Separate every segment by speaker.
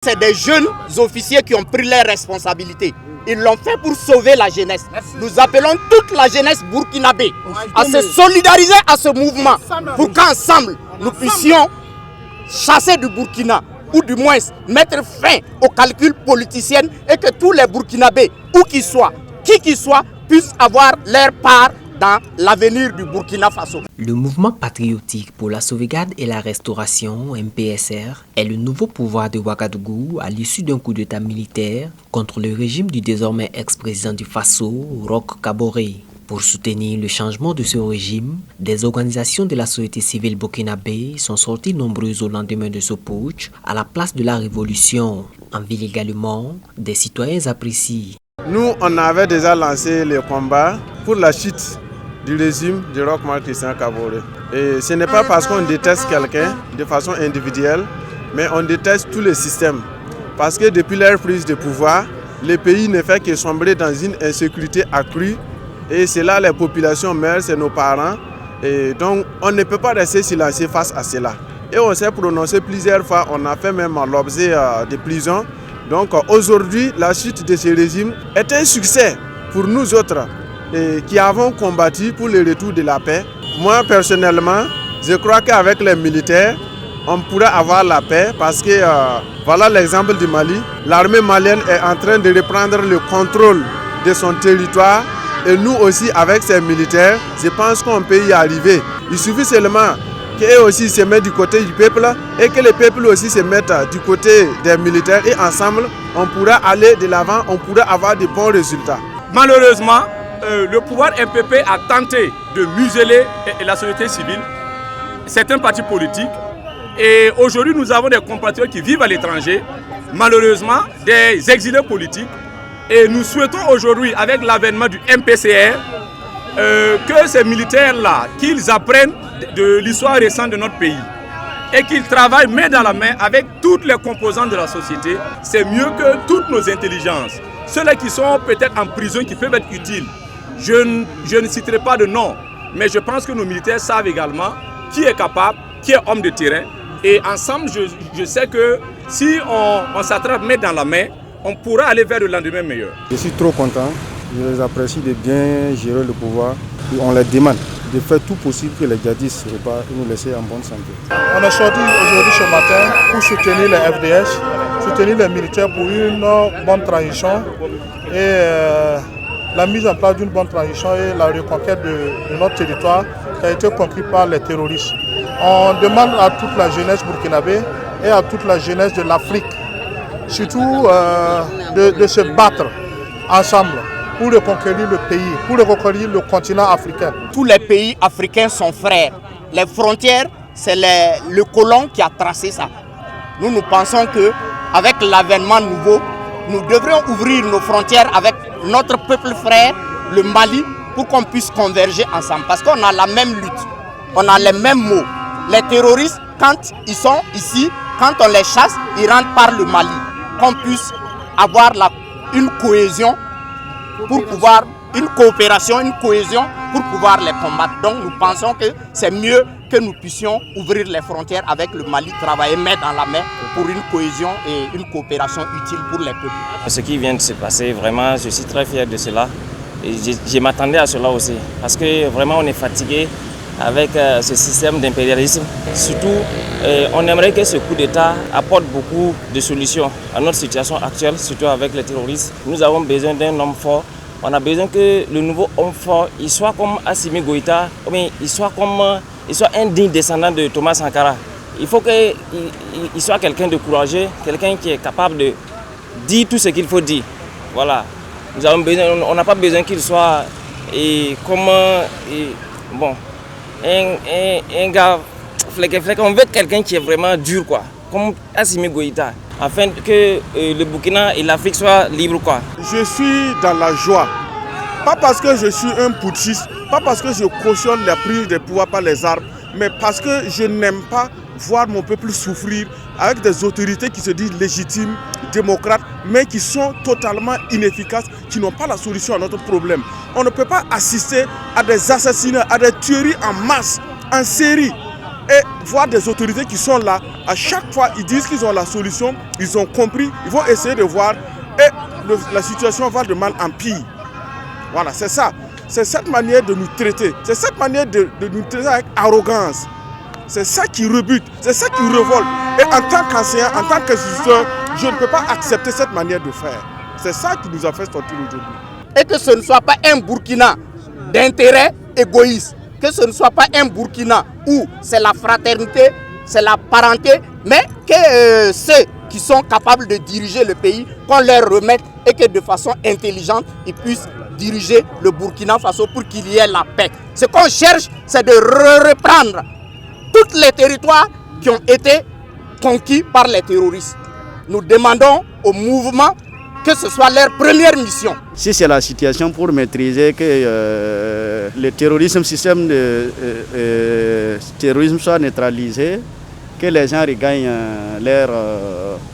Speaker 1: C'est des jeunes officiers qui ont pris leurs responsabilités. Ils l'ont fait pour sauver la jeunesse. Nous appelons toute la jeunesse burkinabé à se solidariser à ce mouvement pour qu'ensemble nous puissions chasser du Burkina ou du moins mettre fin aux calculs politiciens et que tous les Burkinabés, où qu'ils soient, qui qu'ils soient, puissent avoir leur part dans l'avenir du Burkina Faso.
Speaker 2: Le mouvement patriotique pour la sauvegarde et la restauration, MPSR, est le nouveau pouvoir de Ouagadougou à l'issue d'un coup d'État militaire contre le régime du désormais ex-président du Faso, Roch Kaboré. Pour soutenir le changement de ce régime, des organisations de la société civile burkinabé sont sorties nombreuses au lendemain de ce putsch à la place de la révolution. En ville également, des citoyens apprécient.
Speaker 3: Nous, on avait déjà lancé le combat pour la chute du régime de Roch Christian Kaboré. Et ce n'est pas parce qu'on déteste quelqu'un de façon individuelle, mais on déteste tout le système. Parce que depuis leur prise de pouvoir, le pays ne fait que sombrer dans une insécurité accrue. Et c'est là les populations meurent, c'est nos parents. Et donc on ne peut pas rester silencieux face à cela. Et on s'est prononcé plusieurs fois, on a fait même l'objet de prison. Donc aujourd'hui, la chute de ce régime est un succès pour nous autres qui avons combattu pour le retour de la paix. Moi personnellement, je crois qu'avec les militaires, on pourra avoir la paix parce que voilà l'exemple du Mali. L'armée malienne est en train de reprendre le contrôle de son territoire. Et nous aussi, avec ces militaires, je pense qu'on peut y arriver. Il suffit seulement qu'eux aussi se mettent du côté du peuple et que le peuple aussi se mette du côté des militaires. Et ensemble, on pourra aller de l'avant, on pourra avoir de bons résultats.
Speaker 4: Malheureusement, le pouvoir MPP a tenté de museler la société civile, certains partis politiques. Et aujourd'hui, nous avons des compatriotes qui vivent à l'étranger, malheureusement, des exilés politiques. Et nous souhaitons aujourd'hui, avec l'avènement du MPCR, que ces militaires-là, qu'ils apprennent de l'histoire récente de notre pays et qu'ils travaillent main dans la main avec toutes les composantes de la société. C'est mieux que toutes nos intelligences. Ceux-là qui sont peut-être en prison, qui peuvent être utiles. Je ne citerai pas de nom, mais je pense que nos militaires savent également qui est capable, qui est homme de terrain. Et ensemble, je sais que si on s'attrape main dans la main, on pourra aller vers le lendemain meilleur.
Speaker 5: Je suis trop content, je les apprécie de bien gérer le pouvoir et on les demande de faire tout possible que les djihadistes repartent et nous laisser en bonne santé.
Speaker 6: On est sorti aujourd'hui ce matin pour soutenir les FDS, soutenir les militaires pour une bonne transition et la mise en place d'une bonne transition et la reconquête de notre territoire qui a été conquis par les terroristes. On demande à toute la jeunesse burkinabé et à toute la jeunesse de l'Afrique surtout de se battre ensemble pour reconquérir le pays, pour reconquérir le continent africain.
Speaker 1: Tous les pays africains sont frères. Les frontières, c'est le colon qui a tracé ça. Nous pensons qu'avec l'avènement nouveau, nous devrions ouvrir nos frontières avec notre peuple frère, le Mali, pour qu'on puisse converger ensemble. Parce qu'on a la même lutte, on a les mêmes mots. Les terroristes, quand ils sont ici, quand on les chasse, ils rentrent par le Mali. Qu'on puisse avoir une cohésion pour pouvoir, une coopération, une cohésion pour pouvoir les combattre. Donc nous pensons que c'est mieux que nous puissions ouvrir les frontières avec le Mali, travailler main dans la main pour une cohésion et une coopération utile pour les peuples.
Speaker 7: Ce qui vient de se passer, vraiment, je suis très fier de cela. Et je m'attendais à cela aussi, parce que vraiment on est fatigué avec ce système d'impérialisme. Surtout, on aimerait que ce coup d'État apporte beaucoup de solutions à notre situation actuelle, surtout avec les terroristes. Nous avons besoin d'un homme fort. On a besoin que le nouveau homme fort, il soit comme Assimi Goïta, mais il soit un digne descendant de Thomas Sankara. Il faut qu'il soit quelqu'un de courageux, quelqu'un qui est capable de dire tout ce qu'il faut dire. Voilà. Nous avons besoin, on n'a pas besoin qu'il soit un gars flequé. On veut quelqu'un qui est vraiment dur, quoi, comme Assimi Goïta, afin que le Burkina et l'Afrique soient libres, quoi.
Speaker 3: Je suis dans la joie, pas parce que je suis un putschiste, pas parce que je cautionne la prise de pouvoir par les armes, mais parce que je n'aime pas voir mon peuple souffrir avec des autorités qui se disent légitimes, démocrates, mais qui sont totalement inefficaces, qui n'ont pas la solution à notre problème. On ne peut pas assister à des assassinats, à des tueries en masse, en série. et voir des autorités qui sont là, à chaque fois ils disent qu'ils ont la solution, ils ont compris, ils vont essayer de voir et la situation va de mal en pire. Voilà, c'est ça. C'est cette manière de nous traiter, c'est cette manière de nous traiter avec arrogance. C'est ça qui rebute, c'est ça qui révolte. Et en tant qu'enseignant, en tant qu'instituteur, je ne peux pas accepter cette manière de faire. C'est ça qui nous a fait sortir aujourd'hui.
Speaker 1: Et que ce ne soit pas un Burkina d'intérêt égoïste, que ce ne soit pas un Burkina où c'est la fraternité, c'est la parenté, mais que ceux qui sont capables de diriger le pays, qu'on leur remette et que de façon intelligente, ils puissent diriger le Burkina Faso pour qu'il y ait la paix. Ce qu'on cherche, c'est de reprendre tous les territoires qui ont été conquis par les terroristes. Nous demandons au mouvement que ce soit leur première mission.
Speaker 8: Si c'est la situation pour maîtriser que le terrorisme, système de terrorisme soit neutralisé, que les gens regagnent leur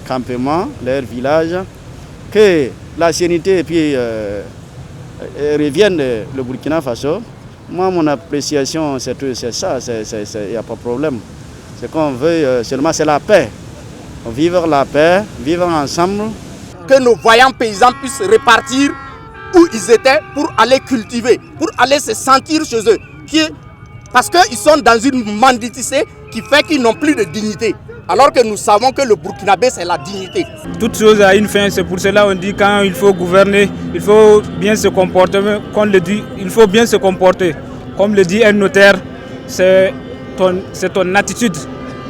Speaker 8: campement, leur village, que la sérénité et puis revienne le Burkina Faso. Moi, mon appréciation, c'est ça, il n'y a pas de problème. Ce qu'on veut seulement, c'est la paix. Vivre la paix, vivre ensemble.
Speaker 1: Que nos voyants paysans puissent repartir où ils étaient pour aller cultiver, pour aller se sentir chez eux. Parce qu'ils sont dans une mendicité qui fait qu'ils n'ont plus de dignité. Alors que nous savons que le Burkinabé, c'est la dignité.
Speaker 9: Toute chose a une fin, c'est pour cela qu'on dit quand il faut gouverner, il faut bien se comporter. Comme le dit, il faut bien se comporter. Comme le dit un notaire, c'est ton attitude,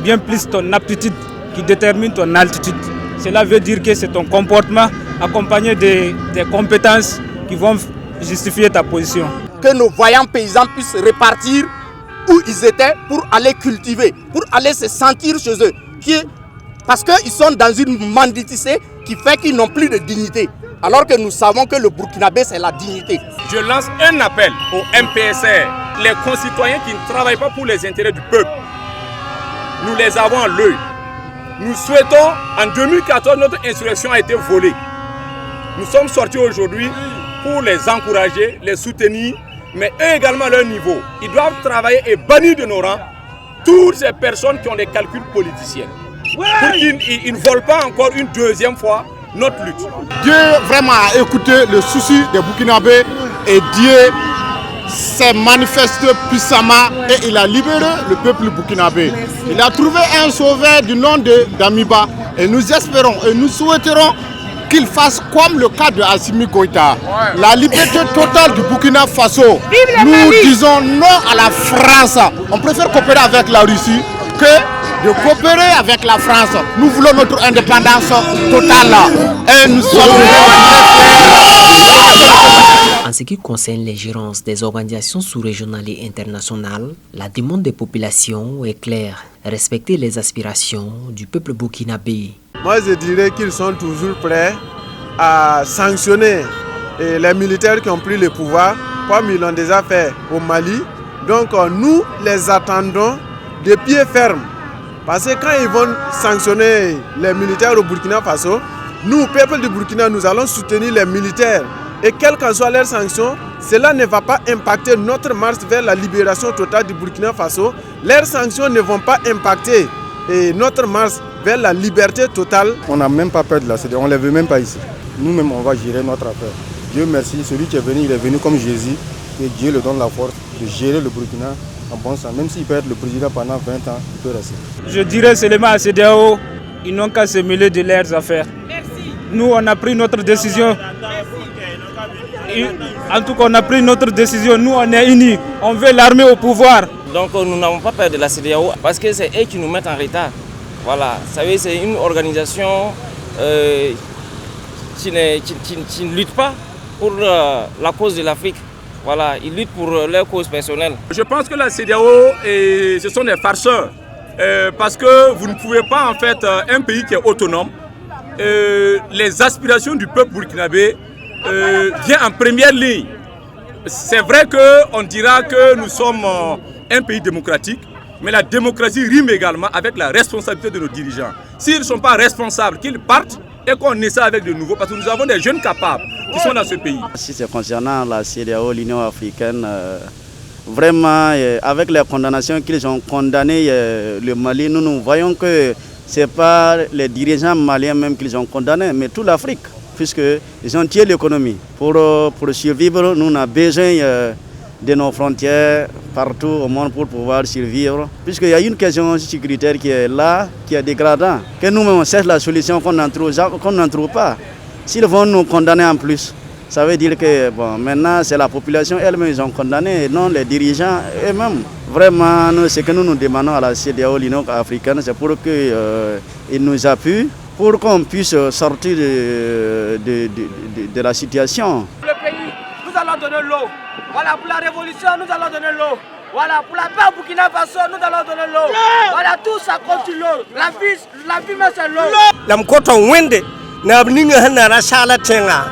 Speaker 9: bien plus ton aptitude qui détermine ton altitude. Cela veut dire que c'est ton comportement accompagné des compétences qui vont justifier ta position.
Speaker 1: Que nos voyants paysans puissent repartir où ils étaient pour aller cultiver, pour aller se sentir chez eux. Parce qu'ils sont dans une mendicité qui fait qu'ils n'ont plus de dignité. Alors que nous savons que le Burkinabé, c'est la dignité.
Speaker 4: Je lance un appel au MPSR, les concitoyens qui ne travaillent pas pour les intérêts du peuple. Nous les avons à l'œil. Nous souhaitons, en 2014, notre insurrection a été volée. Nous sommes sortis aujourd'hui pour les encourager, les soutenir, mais eux également à leur niveau. Ils doivent travailler et bannir de nos rangs toutes ces personnes qui ont des calculs politiciens. Pour qu'ils ne volent pas encore une deuxième fois notre lutte.
Speaker 10: Dieu vraiment a écouté le souci des Burkinabés et Dieu s'est manifesté puissamment et il a libéré le peuple burkinabé. Il a trouvé un sauveur du nom d'Amiba et nous espérons et nous souhaiterons qu'il fasse comme le cas de Assimi Goïta. La liberté totale du Burkina Faso. Nous disons non à la France. On préfère coopérer avec la Russie que de coopérer avec la France. Nous voulons notre indépendance totale. Et nous sommes
Speaker 2: En ce qui concerne les gérances des organisations sous-régionales et internationales, la demande des populations est claire. Respecter les aspirations du peuple burkinabé.
Speaker 3: Moi, je dirais qu'ils sont toujours prêts à sanctionner les militaires qui ont pris le pouvoir, comme ils l'ont déjà fait au Mali. Donc, nous les attendons de pied ferme. Parce que quand ils vont sanctionner les militaires au Burkina Faso, nous, peuple du Burkina, nous allons soutenir les militaires. Et quelles qu'en soient leurs sanctions, cela ne va pas impacter notre marche vers la libération totale du Burkina Faso. Leurs sanctions ne vont pas impacter notre marche vers la liberté totale.
Speaker 5: On n'a même pas peur de la CEDEAO, on ne les veut même pas ici. Nous-mêmes, on va gérer notre affaire. Dieu merci, celui qui est venu, il est venu comme Jésus. Et Dieu lui donne la force de gérer le Burkina en bon sens. Même s'il peut être le président pendant 20 ans, il peut rester.
Speaker 9: Je dirais seulement à CEDEAO, ils n'ont qu'à se mêler de leurs affaires. Nous, on a pris notre décision. En tout cas, on a pris notre décision. Nous, on est unis. On veut l'armée au pouvoir.
Speaker 7: Donc, nous n'avons pas peur de la CEDEAO parce que c'est eux qui nous mettent en retard. Voilà, vous savez, c'est une organisation qui ne lutte pas pour la cause de l'Afrique. Voilà, ils luttent pour leur cause personnelle.
Speaker 4: Je pense que la CEDEAO, ce sont des farceurs. Parce que vous ne pouvez pas, en fait, un pays qui est autonome, les aspirations du peuple burkinabé viennent en première ligne. C'est vrai qu'on dira que nous sommes un pays démocratique, mais la démocratie rime également avec la responsabilité de nos dirigeants. S'ils ne sont pas responsables, qu'ils partent et qu'on essaie avec de nouveaux, parce que nous avons des jeunes capables qui sont dans ce pays.
Speaker 8: Si c'est concernant la CEDEAO, l'Union africaine, vraiment, avec les condamnations qu'ils ont condamné le Mali, nous voyons que ce n'est pas les dirigeants maliens même qu'ils ont condamnés, mais toute l'Afrique, puisqu'ils ont tué l'économie. Pour survivre, nous avons besoin de nos frontières partout au monde pour pouvoir survivre. Puisqu'il y a une question sécuritaire qui est là, qui est dégradante, que nous-mêmes on cherche la solution qu'on n'en trouve pas. S'ils vont nous condamner en plus, ça veut dire que maintenant c'est la population elle-même qui ont condamné et non les dirigeants eux-mêmes. Vraiment, ce que nous demandons à la CEDEAO, l'Union africaine, c'est pour qu'ils nous appuient, pour qu'on puisse sortir de la situation.
Speaker 11: Le pays, nous allons donner l'eau. Voilà, pour la révolution, nous allons donner l'eau. Voilà, pour la paix au Burkina Faso, nous allons donner l'eau. Voilà, tout ça compte l'eau. La vie, mais c'est l'eau.
Speaker 12: La mkoto wende, na abninga hana sala tenga.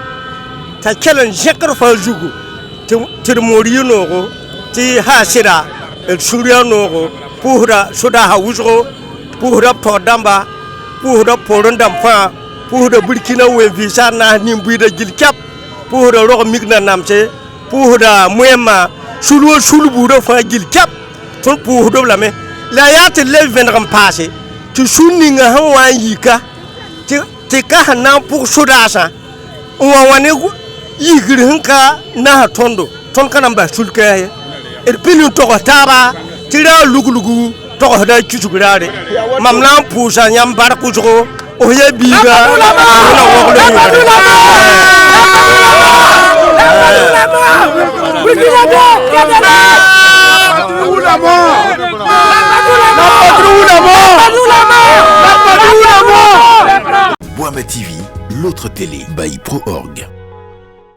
Speaker 12: Ta kelen jekar fa jugu. Ti moriyo nogo, ti hasira, el surya nogo, puhra soda hawujo, puhra podamba, puhra porondamfa, puhra Burkina we visa na nimbuida gilkap, puhra ro migna namse, puhra muema, sulu buro fa gilkap, ton puhra la me. La yate le vendram passé, tu suninga hawa yika, ti ka hanan pour sodasa. Wane yigrinka na tondo, ton kanamba sulke. El pinu to taba, tira lugulugu, to hada chuchugrade. Mamna pusa nyam barkujo, oye biga.
Speaker 13: Boama TV, l'autre télé by Pro Org.